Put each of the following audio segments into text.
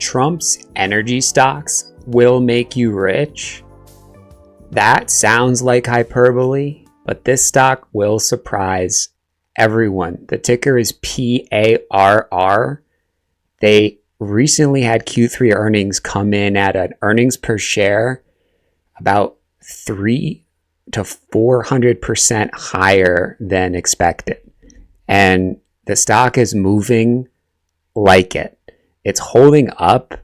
Trump's energy stocks will make you rich. That sounds like hyperbole, but this stock will surprise everyone. The ticker is PARR. They recently had Q3 earnings come in at an earnings per share about 300 to 400% higher than expected. And the stock is moving like it. It's holding up.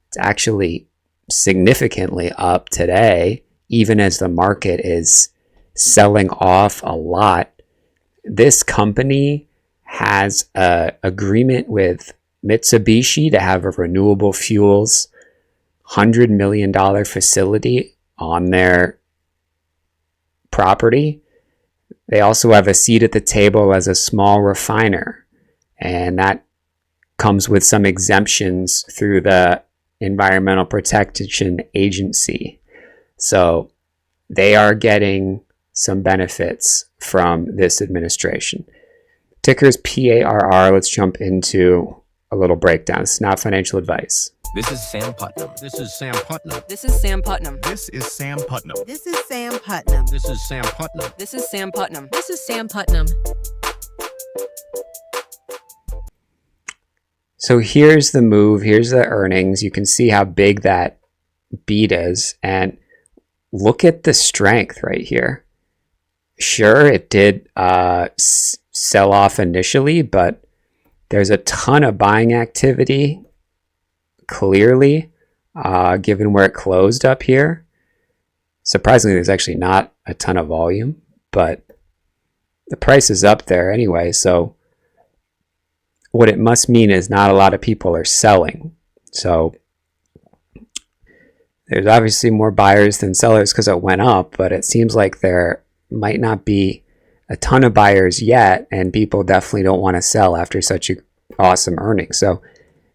It's actually significantly up today, even as the market is selling off a lot. This company has an agreement with Mitsubishi to have a renewable fuels $100 million facility on their property. They also have a seat at the table as a small refiner, and that comes with some exemptions through the Environmental Protection Agency. So they are getting some benefits from this administration. Ticker's PARR. Let's jump into a little breakdown. It's not financial advice. This is Sam Putnam. This is Sam Putnam. This is Sam Putnam. This is Sam Putnam. This is Sam Putnam. This is Sam Putnam. This is Sam Putnam. This is Sam Putnam. So here's the move. Here's the earnings. You can see how big that beat is. And look at the strength right here. Sure, it did sell off initially, but there's a ton of buying activity, clearly, given where it closed up here. Surprisingly, there's actually not a ton of volume, but the price is up there anyway. So what it must mean is not a lot of people are selling. So there's obviously more buyers than sellers because it went up, but it seems like there might not be a ton of buyers yet, and people definitely don't want to sell after such an awesome earnings. So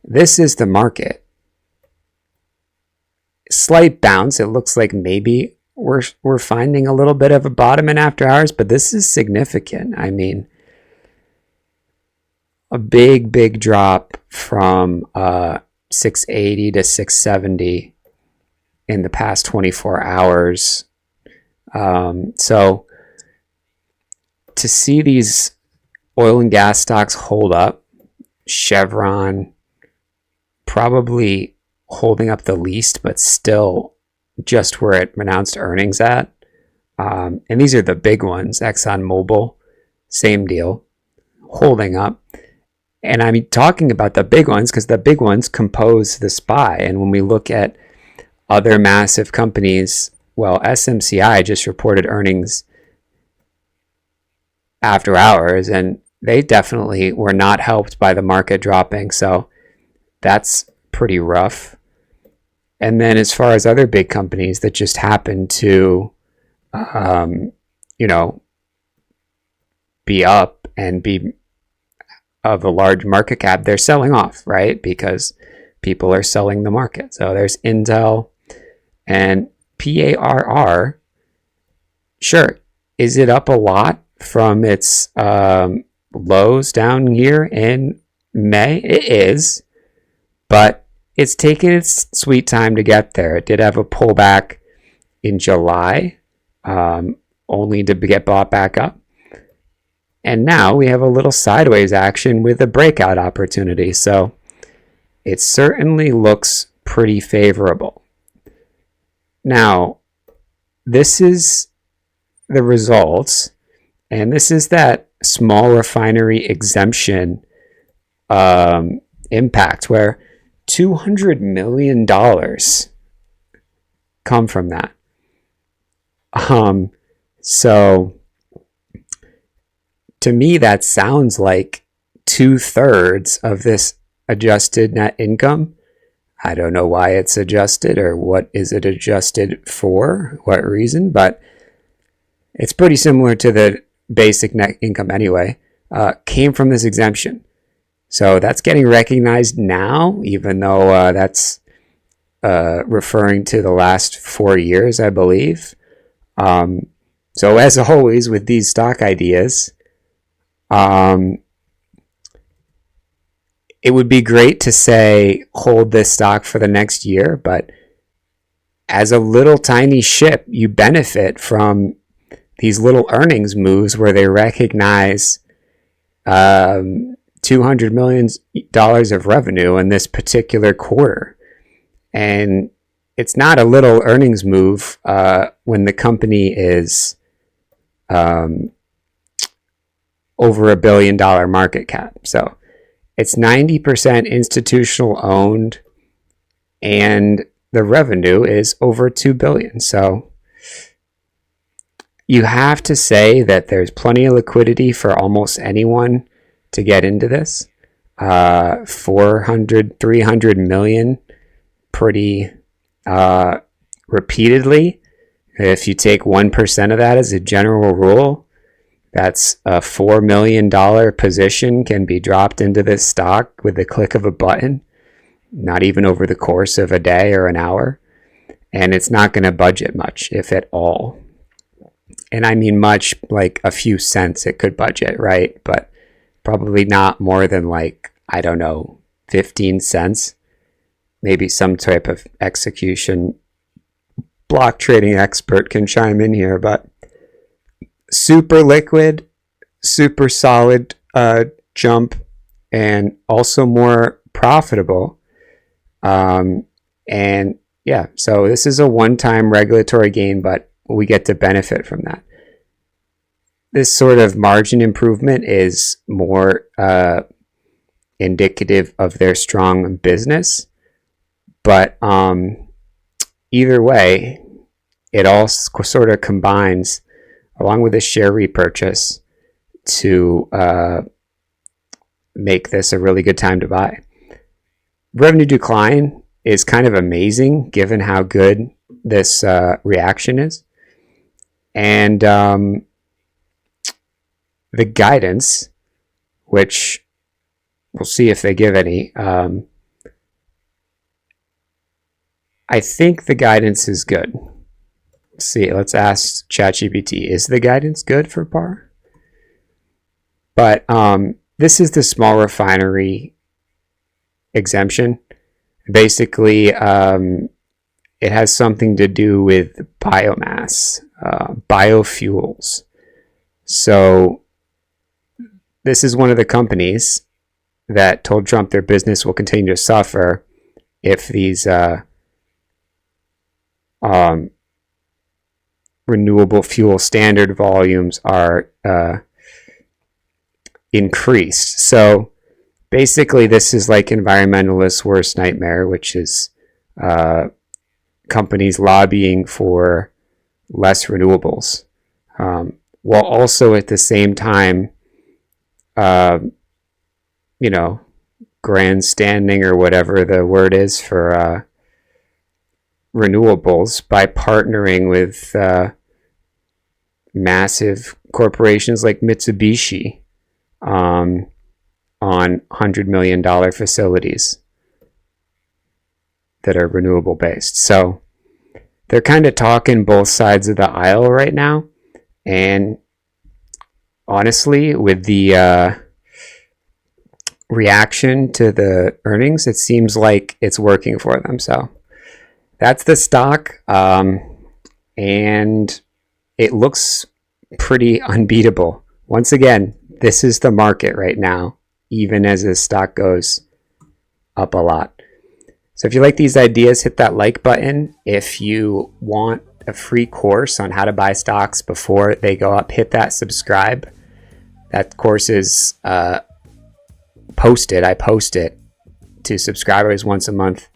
this is the market. Slight bounce. It looks like maybe we're finding a little bit of a bottom in after hours, but this is significant. I mean, a big drop from 680 to 670 in the past 24 hours. So to see these oil and gas stocks hold up, Chevron probably holding up the least, but still just where it announced earnings at. And these are the big ones. ExxonMobil, same deal, holding up. And I'm talking about the big ones because the big ones compose the SPY. And when we look at other massive companies, well, SMCI just reported earnings after hours, and they definitely were not helped by the market dropping. So that's pretty rough. And then as far as other big companies that just happen to, be up and be of a large market cap, they're selling off, right? Because people are selling the market. So there's Intel and PARR. Sure. Is it up a lot from its lows down here in May? It is, but it's taken its sweet time to get there. It did have a pullback in July, only to get bought back up. And now we have a little sideways action with a breakout opportunity. So it certainly looks pretty favorable. Now, this is the results, and this is that small refinery exemption impact where $200 million come from that. So to me, that sounds like 2/3 of this adjusted net income. I don't know why it's adjusted or what is it adjusted for, what reason, but it's pretty similar to the basic net income anyway, came from this exemption. So that's getting recognized now, even though that's referring to the last 4 years, I believe. So as always with these it it would be great to say, hold this stock for the next year, but as a little tiny ship, you benefit from these little earnings moves where they recognize $200 million of revenue in this particular quarter. And it's not a little earnings move when the company is over $1 billion market cap. So it's 90% institutional owned, and the revenue is over $2 billion. So you have to say that there's plenty of liquidity for almost anyone to get into this. 400, 300 million pretty repeatedly. If you take 1% of that as a general rule, that's a $4 million position can be dropped into this stock with the click of a button, not even over the course of a day or an hour. And it's not going to budget much, if at all. And I mean much, like a few cents it could budget, right? But probably not more than 15 cents. Maybe some type of execution block trading expert can chime in here, but super liquid, super solid jump, and also more profitable. And yeah, so this is a one-time regulatory gain, but we get to benefit from that. This sort of margin improvement is more indicative of their strong business, but either way, it all sort of combines along with the share repurchase to make this a really good time to buy. Revenue decline is kind of amazing given how good this reaction is. And the guidance, which we'll see if they give any, I think the guidance is good. Let's see, let's ask ChatGPT, is the guidance good for PAR? But this is the small refinery exemption. Basically, it has something to do with biomass, biofuels. So this is one of the companies that told Trump their business will continue to suffer if these renewable fuel standard volumes are increased. So basically, this is like environmentalists' worst nightmare, which is companies lobbying for less renewables, while also at the same time, grandstanding or whatever the word is for renewables by partnering with massive corporations like Mitsubishi on $100 million facilities that are renewable based. So they're kind of talking both sides of the aisle right now. And honestly, with the reaction to the earnings, it seems like it's working for them. So that's the stock. And it looks pretty unbeatable. Once again, this is the market right now, even as this stock goes up a lot. So if you like these ideas, hit that like button. If you want a free course on how to buy stocks before they go up, hit that subscribe. That course is posted. I post it to subscribers once a month.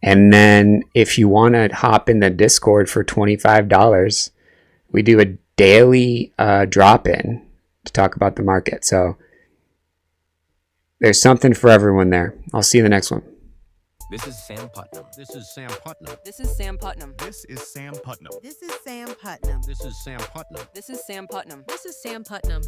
And then if you want to hop in the Discord for $25, we do a daily drop-in to talk about the market. So there's something for everyone there. I'll see you in the next one. This is Sam Putnam. This is Sam Putnam. This is Sam Putnam. This is Sam Putnam. This is Sam Putnam. This is Sam Putnam. This is Sam Putnam.